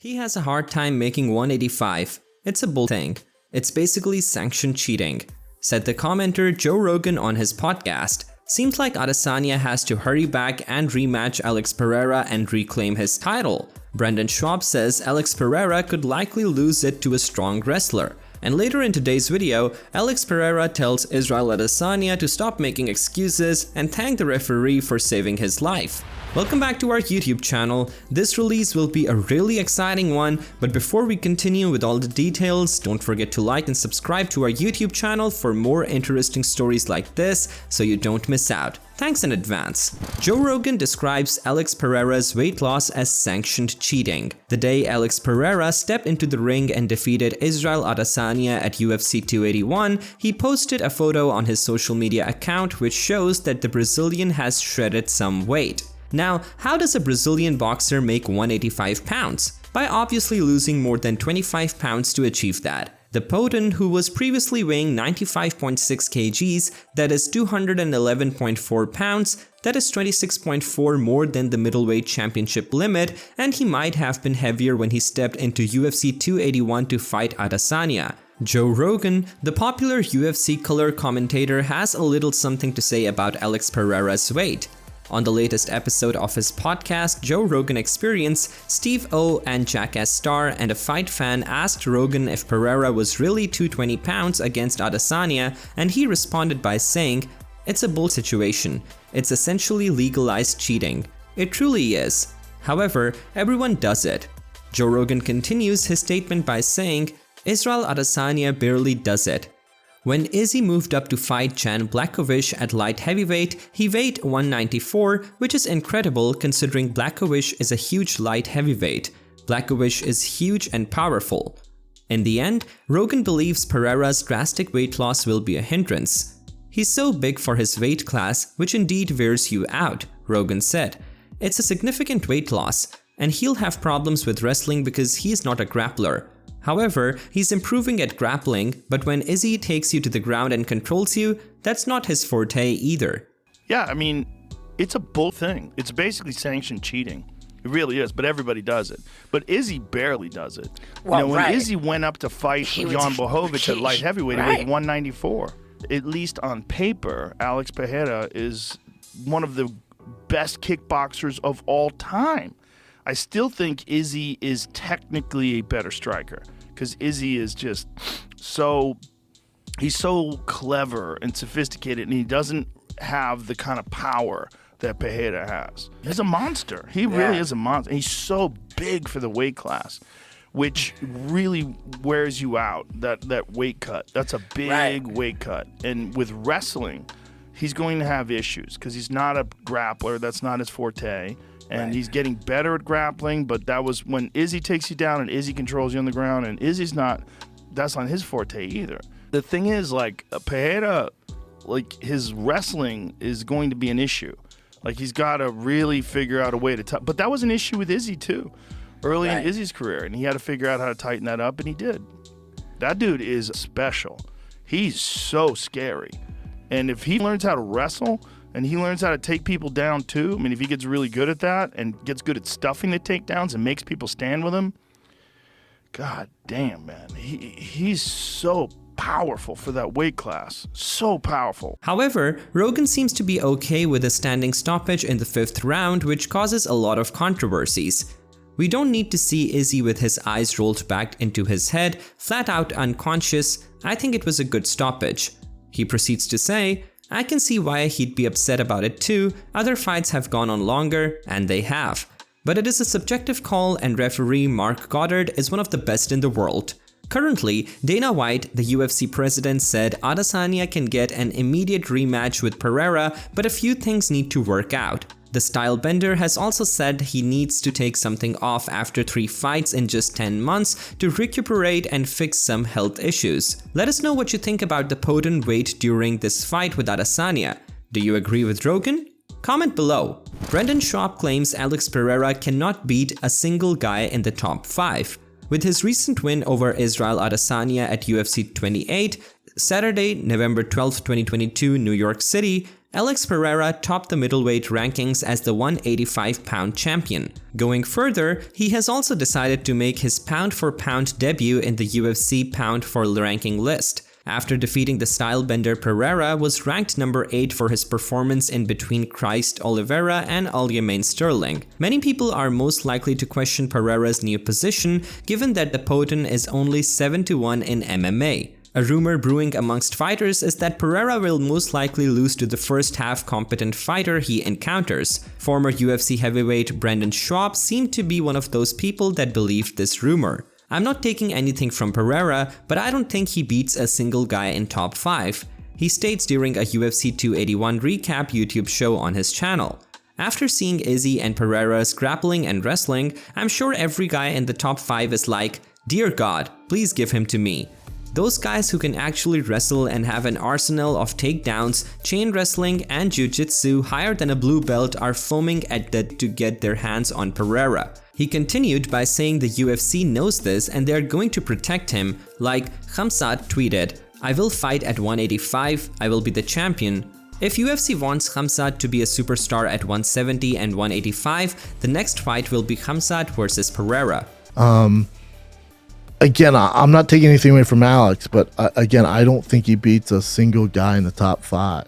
He has a hard time making 185. It's a bull thing. It's basically sanctioned cheating, said the commenter Joe Rogan on his podcast. Seems like Adesanya has to hurry back and rematch Alex Pereira and reclaim his title. Brendan Schaub says Alex Pereira could likely lose it to a strong wrestler. And later in today's video, Alex Pereira tells Israel Adesanya to stop making excuses and thank the referee for saving his life. Welcome back to our YouTube channel. This release will be a really exciting one, but before we continue with all the details, don't forget to like and subscribe to our YouTube channel for more interesting stories like this so you don't miss out. Thanks in advance. Joe Rogan describes Alex Pereira's weight loss as sanctioned cheating. The day Alex Pereira stepped into the ring and defeated Israel Adesanya at UFC 281, he posted a photo on his social media account which shows that the Brazilian has shredded some weight. Now, how does a Brazilian boxer make 185 pounds? By obviously losing more than 25 pounds to achieve that. The Potent, who was previously weighing 95.6 kgs, that is 211.4 pounds, that is 26.4 more than the middleweight championship limit, and he might have been heavier when he stepped into UFC 281 to fight Adesanya. Joe Rogan, the popular UFC color commentator, has a little something to say about Alex Pereira's weight. On the latest episode of his podcast, Joe Rogan Experience, Steve O and Jackass Star and a fight fan asked Rogan if Pereira was really 220 pounds against Adesanya, and he responded by saying, "It's a bull situation. It's essentially legalized cheating. It truly is. However, everyone does it." Joe Rogan continues his statement by saying, "Israel Adesanya barely does it. When Izzy moved up to fight Jan Blachowicz at light heavyweight, he weighed 194, which is incredible considering Blachowicz is a huge light heavyweight. Blachowicz is huge and powerful." In the end, Rogan believes Pereira's drastic weight loss will be a hindrance. "He's so big for his weight class, which indeed wears you out," Rogan said. "It's a significant weight loss, and he'll have problems with wrestling because he's not a grappler. However, he's improving at grappling, but when Izzy takes you to the ground and controls you, that's not his forte either." Yeah, I mean, it's a bull thing. It's basically sanctioned cheating. It really is, but everybody does it. But Izzy barely does it. Well, when Izzy went up to fight Jan Blachowicz at light heavyweight, he weighed 194. At least on paper, Alex Pereira is one of the best kickboxers of all time. I still think Izzy is technically a better striker because Izzy is just he's so clever and sophisticated, and he doesn't have the kind of power that Pereira has. He's a monster. He really is a monster. And he's so big for the weight class, which really wears you out, that weight cut. That's a big weight cut. And with wrestling, he's going to have issues because he's not a grappler. That's not his forte. And he's getting better at grappling, but that was when Izzy takes you down and Izzy controls you on the ground, and that's not his forte either. The thing is, like, Pereira, like, his wrestling is going to be an issue. Like, he's got to really figure out a way to but that was an issue with Izzy, too, early in Izzy's career, and he had to figure out how to tighten that up, and he did. That dude is special. He's so scary. And if he learns how to wrestle, and he learns how to take people down too. I mean, if he gets really good at that and gets good at stuffing the takedowns and makes people stand with him, god damn, man. He's so powerful for that weight class. So powerful. However, Rogan seems to be okay with a standing stoppage in the 5th round, which causes a lot of controversies. "We don't need to see Izzy with his eyes rolled back into his head, flat out unconscious. I think it was a good stoppage." He proceeds to say, "I can see why he'd be upset about it too. Other fights have gone on longer, and they have. But it is a subjective call, and referee Mark Goddard is one of the best in the world." Currently, Dana White, the UFC president, said Adesanya can get an immediate rematch with Pereira, but a few things need to work out. The style bender has also said he needs to take something off after 3 fights in just 10 months to recuperate and fix some health issues. Let us know what you think about the Potent weight during this fight with Adesanya. Do you agree with Rogan? Comment below. Brendan Schaub claims Alex Pereira cannot beat a single guy in the top 5. With his recent win over Israel Adesanya at UFC 28, Saturday, November 12, 2022, New York City, Alex Pereira topped the middleweight rankings as the 185-pound champion. Going further, he has also decided to make his pound-for-pound debut in the UFC pound-for-ranking list. After defeating the stylebender, Pereira was ranked number 8 for his performance in between Christ Oliveira and Aljamain Sterling. Many people are most likely to question Pereira's new position, given that the Poten is only 7-1 in MMA. A rumor brewing amongst fighters is that Pereira will most likely lose to the first half competent fighter he encounters. Former UFC heavyweight Brendan Schaub seemed to be one of those people that believed this rumor. I'm not taking anything from Pereira, but I don't think he beats a single guy in top 5. He states during a UFC 281 recap YouTube show on his channel. After seeing Izzy and Pereira's grappling and wrestling, I'm sure every guy in the top 5 is like, "Dear God, please give him to me." Those guys who can actually wrestle and have an arsenal of takedowns, chain wrestling, and jiu-jitsu higher than a blue belt are foaming at that to get their hands on Pereira. He continued by saying the UFC knows this and they're going to protect him, like Khamzat tweeted, "I will fight at 185, I will be the champion." If UFC wants Khamzat to be a superstar at 170 and 185, the next fight will be Khamzat versus Pereira. Again, I'm not taking anything away from Alex, but again, I don't think he beats a single guy in the top 5.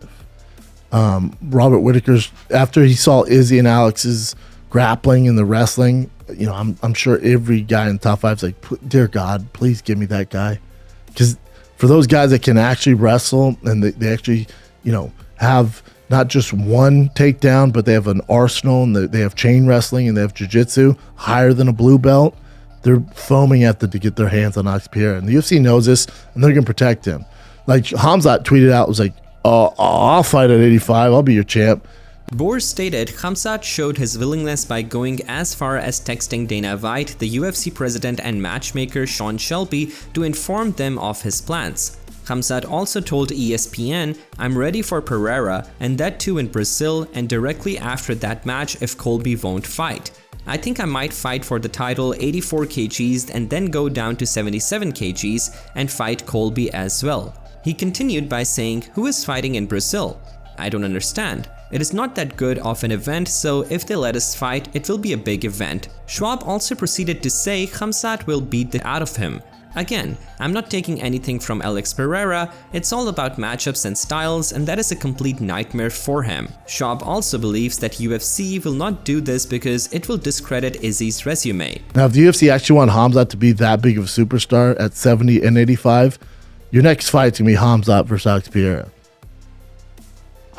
Robert Whittaker's, after he saw Izzy and Alex's grappling and the wrestling, you know, I'm sure every guy in the top 5 is like, "Dear God, please give me that guy." Because for those guys that can actually wrestle and they actually, you know, have not just one takedown, but they have an arsenal and they have chain wrestling and they have jiu-jitsu higher than a blue belt, they're foaming at to get their hands on Alex Pereira. And the UFC knows this, and they're going to protect him. Like Khamzat tweeted out, was like, I'll fight at 85, I'll be your champ. Bors stated Khamzat showed his willingness by going as far as texting Dana White, the UFC president and matchmaker Sean Shelby, to inform them of his plans. Khamzat also told ESPN, "I'm ready for Pereira, and that too in Brazil, and directly after that match if Colby won't fight. I think I might fight for the title 84 kgs and then go down to 77 kgs and fight Colby as well." He continued by saying, "Who is fighting in Brazil? I don't understand. It is not that good of an event, so if they let us fight, it will be a big event." Schwab also proceeded to say Khamzat will beat the out of him. Again, I'm not taking anything from Alex Pereira, it's all about matchups and styles, and that is a complete nightmare for him. Schaub also believes that UFC will not do this because it will discredit Izzy's resume. Now, if the UFC actually want Khamzat to be that big of a superstar at 70 and 85, your next fight's gonna be Khamzat versus Alex Pereira.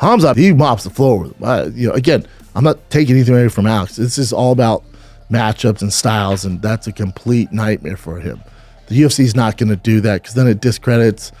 Khamzat, he mops the floor with him. You know, again, I'm not taking anything away from Alex. This is all about matchups and styles, and that's a complete nightmare for him. The UFC is not going to do that because then it discredits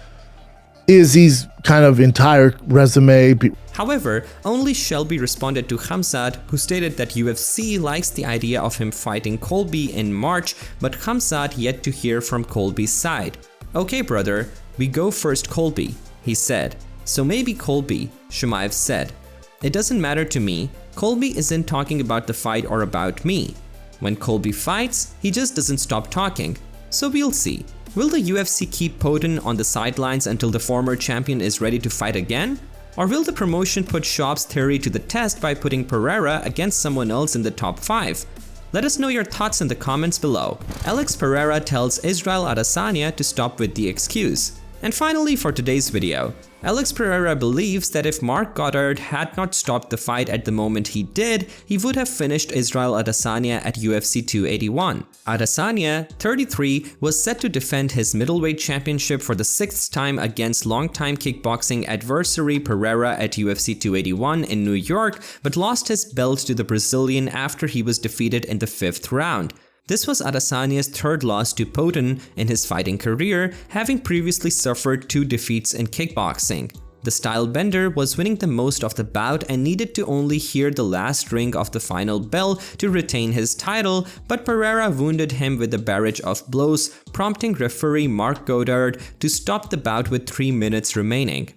Izzy's kind of entire resume. However, only Shelby responded to Khamzat, who stated that UFC likes the idea of him fighting Colby in March, but Khamzat yet to hear from Colby's side. "Okay, brother, we go first Colby," he said. "So maybe Colby," Shumayev said. "It doesn't matter to me. Colby isn't talking about the fight or about me. When Colby fights, he just doesn't stop talking. So we'll see. Will the UFC keep Poten on the sidelines until the former champion is ready to fight again? Or will the promotion put Schaub's theory to the test by putting Pereira against someone else in the top 5? Let us know your thoughts in the comments below. Alex Pereira tells Israel Adesanya to stop with the excuse. And finally, for today's video, Alex Pereira believes that if Mark Goddard had not stopped the fight at the moment he did, he would have finished Israel Adesanya at UFC 281. Adesanya, 33, was set to defend his middleweight championship for the 6th time against longtime kickboxing adversary Pereira at UFC 281 in New York, but lost his belt to the Brazilian after he was defeated in the 5th round. This was Adesanya's 3rd loss to Poten in his fighting career, having previously suffered 2 defeats in kickboxing. The stylebender was winning the most of the bout and needed to only hear the last ring of the final bell to retain his title, but Pereira wounded him with a barrage of blows, prompting referee Mark Goddard to stop the bout with 3 minutes remaining.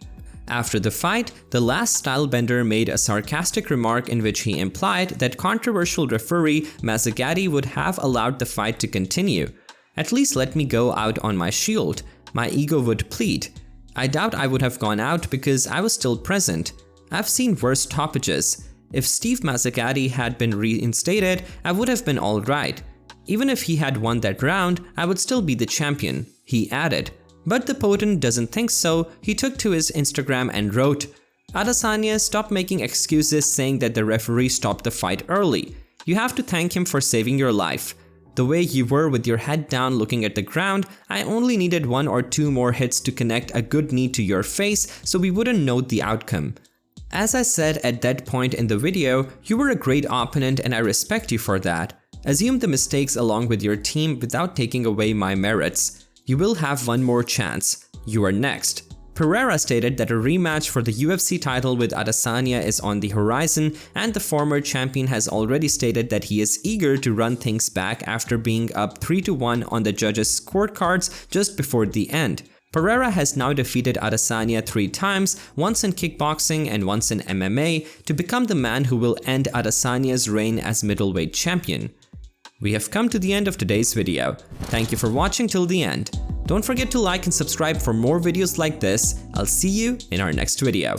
After the fight, the last stylebender made a sarcastic remark in which he implied that controversial referee Mazzagatti would have allowed the fight to continue. "At least let me go out on my shield. My ego would plead. I doubt I would have gone out because I was still present. I've seen worse stoppages. If Steve Mazzagatti had been reinstated, I would have been alright. Even if he had won that round, I would still be the champion," he added. But the Potent doesn't think so. He took to his Instagram and wrote, "Adesanya, stop making excuses saying that the referee stopped the fight early. You have to thank him for saving your life. The way you were with your head down looking at the ground, I only needed 1 or 2 more hits to connect a good knee to your face so we wouldn't know the outcome. As I said at that point in the video, you were a great opponent and I respect you for that. Assume the mistakes along with your team without taking away my merits. You will have one more chance. You are next." Pereira stated that a rematch for the UFC title with Adesanya is on the horizon, and the former champion has already stated that he is eager to run things back after being up 3-1 on the judges' scorecards just before the end. Pereira has now defeated Adesanya 3 times, once in kickboxing and once in MMA, to become the man who will end Adesanya's reign as middleweight champion. We have come to the end of today's video. Thank you for watching till the end. Don't forget to like and subscribe for more videos like this. I'll see you in our next video.